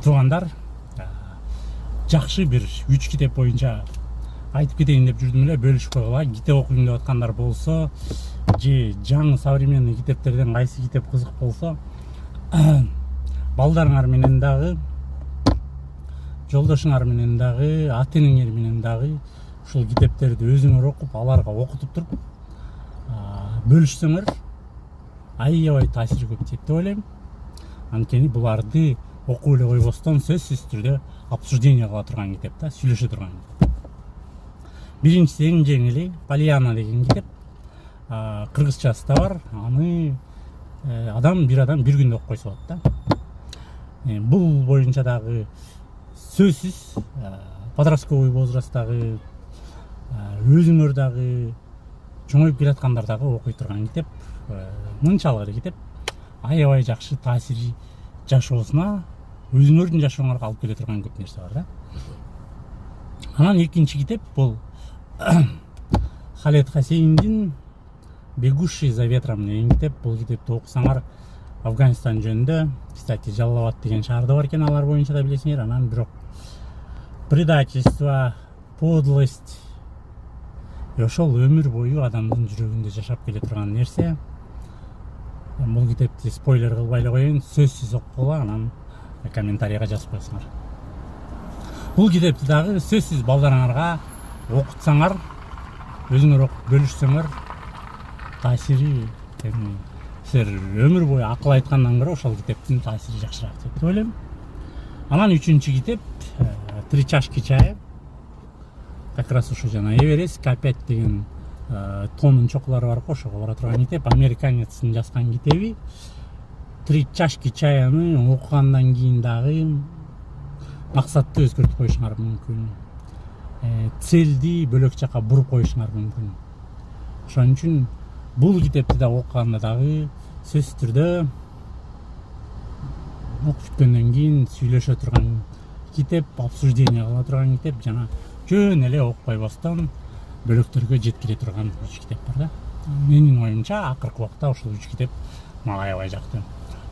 туугандар, жакшы бир 3 китеп боюнча айтып кетейин деп жүрдүм эле, бөлүшүп койгула. Китеп окуйм деп аткандар болсо, же жаңы современный китептерден кайсы китеп кызык болсо, балдарыңар менен дагы, жолдошуңар менен дагы, ата-энеңер менен дагы ушул китептерди өзүңөр окуп, аларга окутуп туруп, бөлүшсөңөр аябай таасири көп тиет деп ойлойм. Анткени буларды окуп эле койбостон сөзсүз түрдө обсуждение кыла турган китеп да, сүйлөшө турган китеп. Биринчиси эң жеңили Полиана деген китеп. Кыргызчасы да бар. Аны бир адам бир күндө окуп койсо болот да. Бул боюнча дагы сөзсүз подростковый возрасттагы, өзүңөр дагы, чоңоюп келаткандар дагы окуй турган китеп. Мынчалык китеп аябай жакшы таасири жашоосуна, өзүңөрдүн жашооңорго алып келе турган көп нерсе бар да. Анан экинчи китеп бул Халед Хасейндин Бегущий за ветром деген китеп. Бул китепти окусаңар Афганистан жөнүндө, кстати, Жалалабад деген шаарда бар экен, алар боюнча да билесиңер. Анан бирок предательство, подлость, ошол өмүр бою адамдын жүрөгүндө жашап келе турган нерсе. Бул китепти спойлер кылбай эле коеюн, сөзсүз окугула, анан комментарийга жазып койсоңор. Бул китепти дагы сөзсүз балдарыңарга окутсаңар, өзүңөр окуп бөлүшсөңөр, таасири, силер өмүр бою акыл айткандан көрө ошол китептин таасири жакшыраак деп ойлойм. Анан үчүнчү китеп Три чашки чая. Как раз ушу жана Эверест К5 деген тонун чокулары бар, ошого бара турган китеп. Американецтин жазган китеби. Три чашки чаяны окугандан кийин дагы максатты өзгөртүп коюшуңар мүмкүн. Целди бөлөк жака буруп коюшуңар мүмкүн. Ошон үчүн бул китепти да окуганда дагы сөзсүз түрдө окуп бүткөндөн кийин сүйлөшө турган китеп, обсуждение кыла турган китеп, жана жөн эле окуп койбостон бөлөктөргө жеткире турган 3 китеп бар да. Менин оюмча акыркы убакта ушул 3 китеп мага аябай жакты.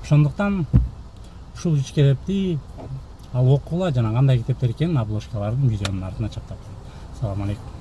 Ошондуктан ушул 3 китепти ал окугула, жана кандай китептер экенин обложкалардын видеонун артына чаптап коеюн. Салам алейкум.